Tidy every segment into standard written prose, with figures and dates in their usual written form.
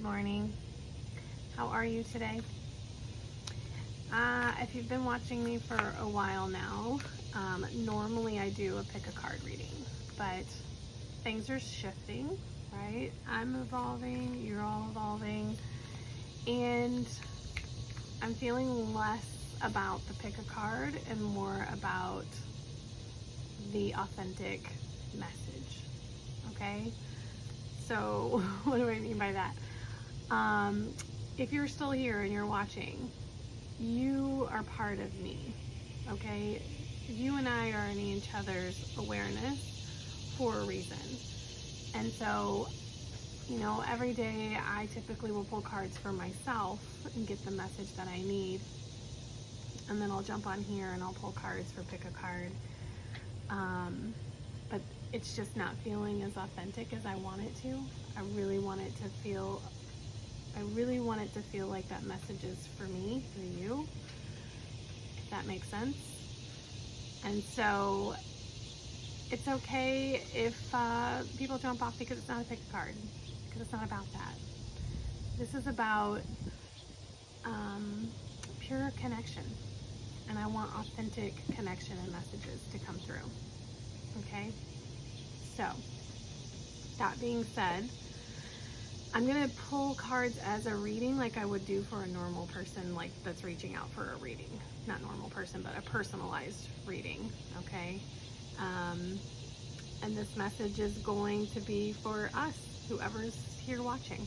Good morning. How are you today? If you've been watching me for a while now, normally I do a pick a card reading, but things are shifting, right? I'm evolving, you're all evolving, and I'm feeling less about the pick a card and more about the authentic message, okay? So what do I mean by that? If you're still here and you're watching, you are part of me, okay? You and I are in each other's awareness for a reason. And so, you know, every day I typically will pull cards for myself and get the message that I need. And then I'll jump on here and I'll pull cards for pick a card. But it's just not feeling as authentic as I want it to. I really want it to feel like that message is for me, through you, if that makes sense. And so it's okay if people jump off because it's not a pick a card, because it's not about that. This is about pure connection, and I want authentic connection and messages to come through. Okay, so that being said, I'm going to pull cards as a reading like I would do for a normal person, like that's reaching out for a reading. Not normal person, but a personalized reading, okay? And this message is going to be for us, whoever's here watching.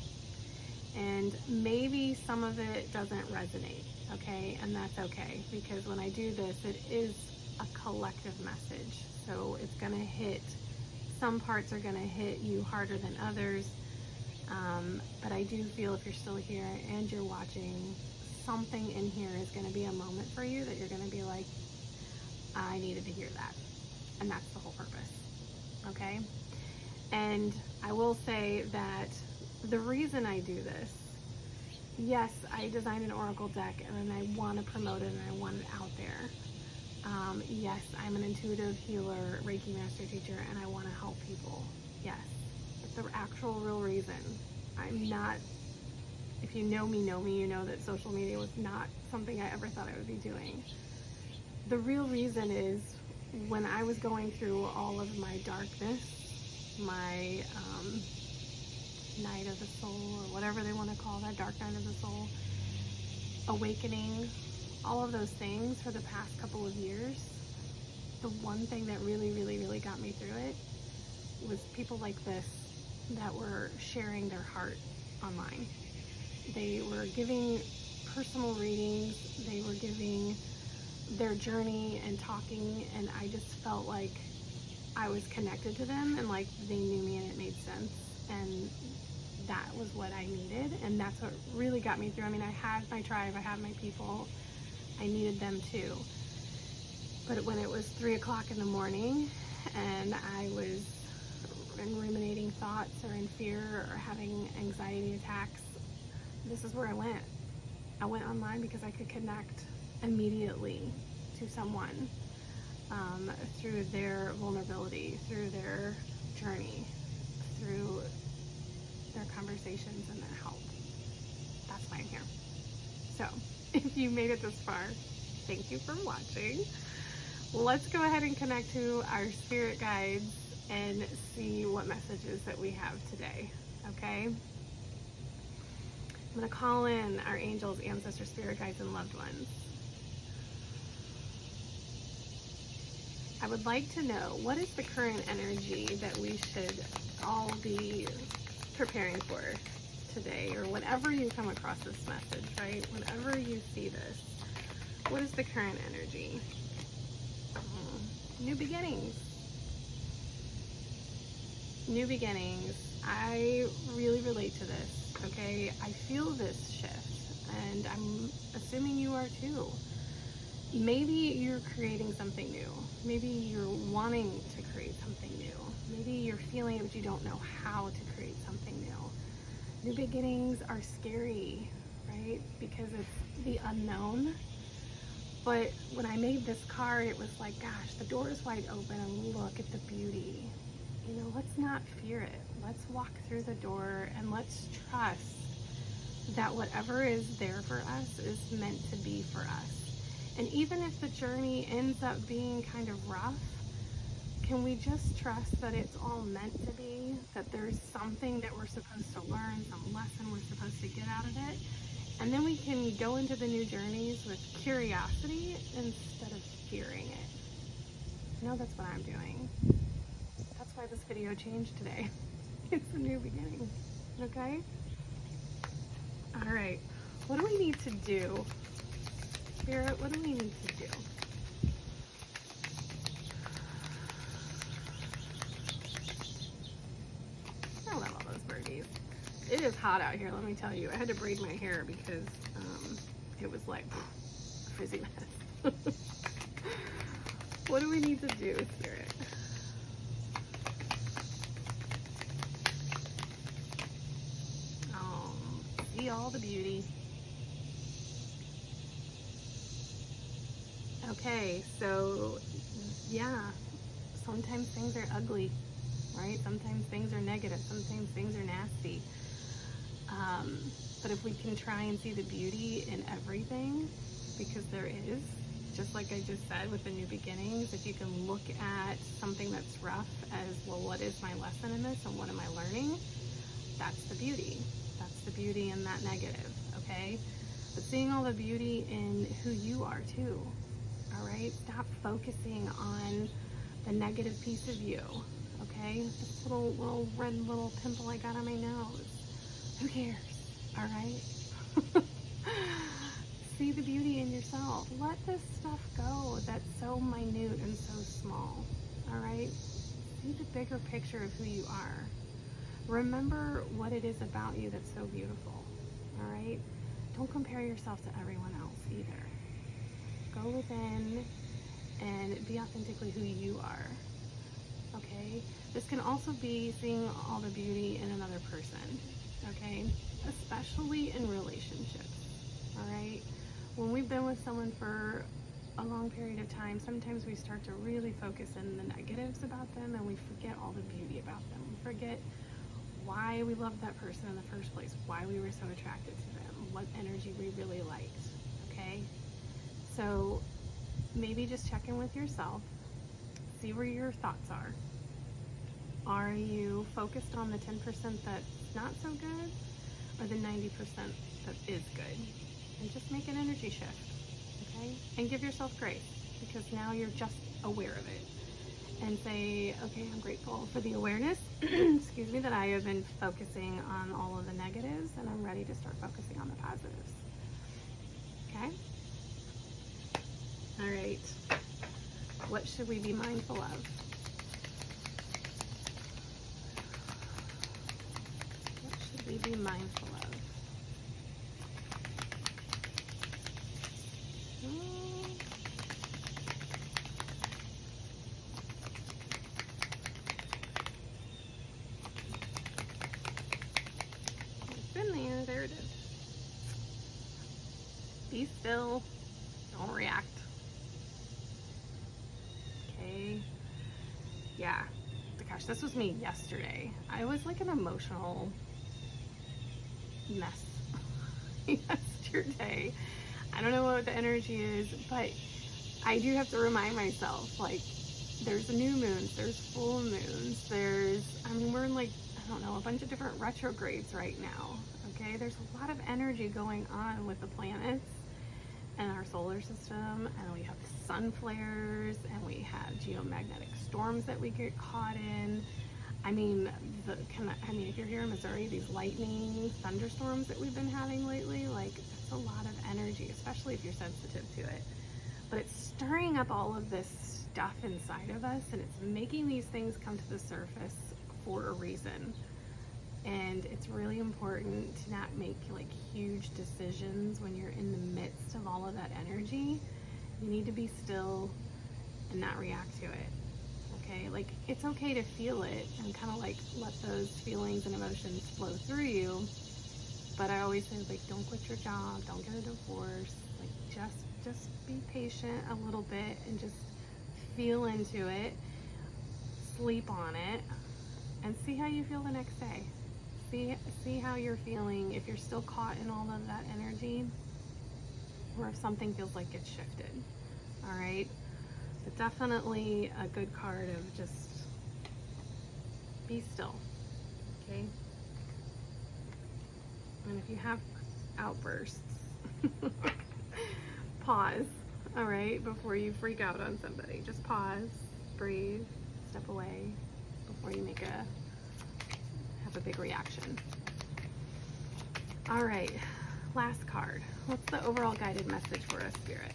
And maybe some of it doesn't resonate, okay? And that's okay, because when I do this, it is a collective message. So it's going to hit, some parts are going to hit you harder than others. But I do feel if you're still here and you're watching, something in here is going to be a moment for you that you're going to be like, I needed to hear that. And that's the whole purpose. Okay? And I will say that the reason I do this, yes, I designed an oracle deck and I want to promote it and I want it out there. Yes, I'm an intuitive healer, Reiki Master Teacher, and I want to help people. Yes. But the actual real reason, I'm not, if you know me, you know that social media was not something I ever thought I would be doing. The real reason is when I was going through all of my darkness, my night of the soul, or whatever they want to call that, dark night of the soul, awakening, all of those things for the past couple of years, the one thing that really got me through it was people like this that were sharing their heart online. They were giving personal readings, they were giving their journey and talking, and I just felt like I was connected to them and like they knew me and it made sense, and that was what I needed, and that's what really got me through. I mean, I had my tribe, I had my people, I needed them too. But when it was 3 o'clock in the morning and I was in ruminating thoughts or in fear or having anxiety attacks, this is where I went. I went online because I could connect immediately to someone through their vulnerability, through their journey, through their conversations and their help. That's why I'm here. So if you made it this far, thank you for watching. Let's go ahead and connect to our spirit guides and see what messages that we have today, okay? I'm gonna call in our angels, ancestors, spirit guides, and loved ones. I would like to know, what is the current energy that we should all be preparing for today, or whenever you come across this message, right? Whenever you see this, what is the current energy? New beginnings. New beginnings. I really relate to this, okay? I feel this shift, and I'm assuming you are too. Maybe you're creating something new. Maybe you're wanting to create something new. Maybe you're feeling it, but you don't know how to create something new. New beginnings are scary, right? Because it's the unknown. But when I made this card, it was like, gosh, the door is wide open and look at the beauty. You know, let's not fear it. Let's walk through the door and let's trust that whatever is there for us is meant to be for us. And even if the journey ends up being kind of rough, can we just trust that it's all meant to be, that there's something that we're supposed to learn, some lesson we're supposed to get out of it, and then we can go into the new journeys with curiosity instead of fearing it. I know that's what I'm doing. That's why this video changed today. It's a new beginning, okay? All right, what do we need to do? Spirit, what do we need to do? I love all those birdies. It is hot out here, let me tell you. I had to braid my hair because it was like frizzy mess. What do we need to do, Spirit? See all the beauty. Okay, so yeah, sometimes things are ugly, right? Sometimes things are negative, sometimes things are nasty. But if we can try and see the beauty in everything, because there is, just like I just said with the new beginnings, if you can look at something that's rough as, well, what is my lesson in this and what am I learning? That's the beauty. That's the beauty in that negative, okay? But seeing all the beauty in who you are too, all right? Stop focusing on the negative piece of you, okay? This little red little pimple I got on my nose. Who cares, all right? See the beauty in yourself. Let this stuff go that's so minute and so small, all right? See the bigger picture of who you are. Remember what it is about you that's so beautiful, all right? Don't compare yourself to everyone else either. Go within and be authentically who you are, okay? This can also be seeing all the beauty in another person, okay? Especially in relationships, all right? When we've been with someone for a long period of time, sometimes we start to really focus in the negatives about them and we forget all the beauty about them. We forget why we loved that person in the first place, why we were so attracted to them, what energy we really liked, okay? So maybe just check in with yourself, see where your thoughts are. Are you focused on the 10% that's not so good, or the 90% that is good? And just make an energy shift, okay? And give yourself grace, because now you're just aware of it. And say, okay, I'm grateful for the awareness, excuse me, that I have been focusing on all of the negatives, and I'm ready to start focusing on the positives. Okay? All right. What should we be mindful of? What should we be mindful of? There it is. Be still. Don't react. Okay. Yeah. Gosh, this was me yesterday. I was like an emotional mess yesterday. I don't know what the energy is, but I do have to remind myself, like, there's new moons, there's full moons, we're in like, I don't know, a bunch of different retrogrades right now. Okay, there's a lot of energy going on with the planets and our solar system, and we have sun flares, and we have geomagnetic storms that we get caught in. I mean, if you're here in Missouri, these lightning thunderstorms that we've been having lately, like, that's a lot of energy, especially if you're sensitive to it. But it's stirring up all of this stuff inside of us, and it's making these things come to the surface for a reason. And it's really important to not make like huge decisions when you're in the midst of all of that energy. You need to be still and not react to it. Okay, like, it's okay to feel it and kind of like let those feelings and emotions flow through you. But I always say, like, don't quit your job, don't get a divorce. Like, just be patient a little bit and just feel into it, sleep on it, and see how you feel the next day. See how you're feeling, if you're still caught in all of that energy, or if something feels like it's shifted. All right, but definitely a good card of just be still, okay? And if you have outbursts, pause, all right, before you freak out on somebody. Just pause, breathe, step away before you have a big reaction. All right, last card. What's the overall guided message for us, Spirit?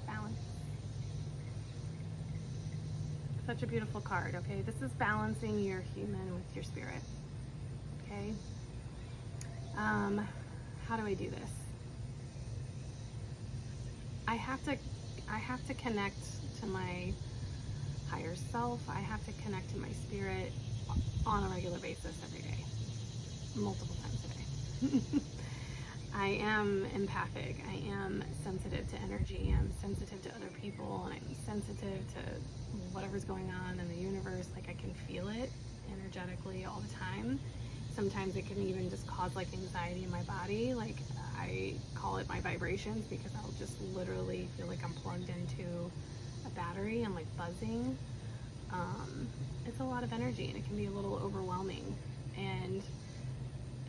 Balance. Such a beautiful card, okay? This is balancing your human with your spirit, okay? How do I do this? I have to connect to my higher self. I have to connect to my spirit on a regular basis every day, multiple times a day. I am empathic. I am sensitive to energy. I'm sensitive to other people, and I'm sensitive to whatever's going on in the universe. Like, I can feel it energetically all the time. Sometimes it can even just cause like anxiety in my body. Like, I call it my vibrations, because I'll just literally feel like I'm plugged into a battery and like buzzing. It's a lot of energy, and it can be a little overwhelming. And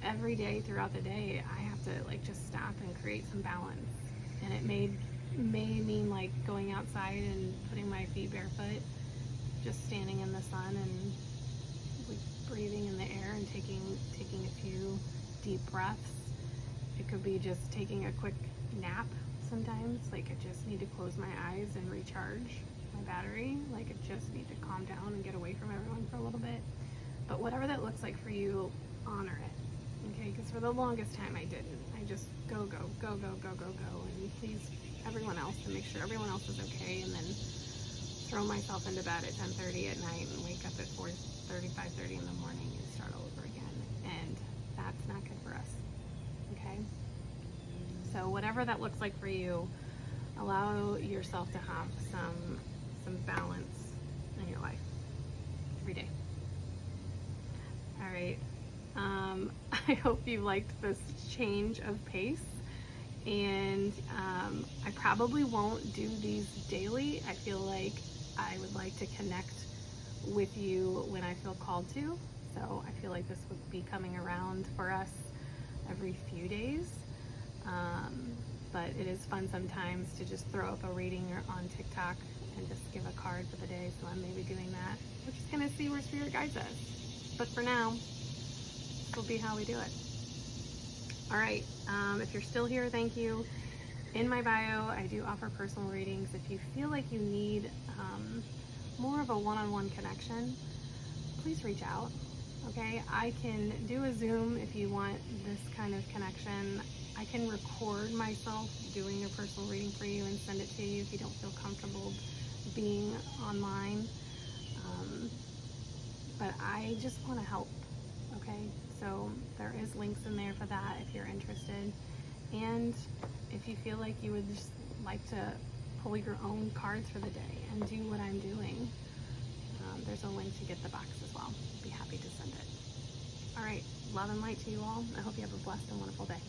every day throughout the day, I have to like just stop and create some balance. And it may mean like going outside and putting my feet barefoot, just standing in the sun and like breathing in the air and taking a few deep breaths. It could be just taking a quick nap sometimes. Like, I just need to close my eyes and recharge my battery. Like, I just need to calm down and get away from everyone for a little bit. But whatever that looks like for you, honor it, okay? Because for the longest time I didn't. I just go, and please everyone else to make sure everyone else is okay, and then throw myself into bed at 10:30 at night and wake up at 4:30, 5:30 in the morning and start all over again. And that's not good for us, okay? So whatever that looks like for you, allow yourself to have some balance in your life every day. All right. I hope you liked this change of pace, and I probably won't do these daily. I feel like I would like to connect with you when I feel called to. So I feel like this would be coming around for us every few days. But it is fun sometimes to just throw up a reading on TikTok and just give a card for the day. So I'm maybe doing that. We're just gonna see where Spirit guides us. But for now, this will be how we do it. All right, if you're still here, thank you. In my bio, I do offer personal readings. If you feel like you need more of a one-on-one connection, please reach out, okay? I can do a Zoom if you want this kind of connection. I can record myself doing a personal reading for you and send it to you if you don't feel comfortable being online. But I just want to help, okay? So there is links in there for that if you're interested. And if you feel like you would just like to pull your own cards for the day and do what I'm doing, there's a link to get the box as well. I'd be happy to send it. All right, love and light to you all. I hope you have a blessed and wonderful day.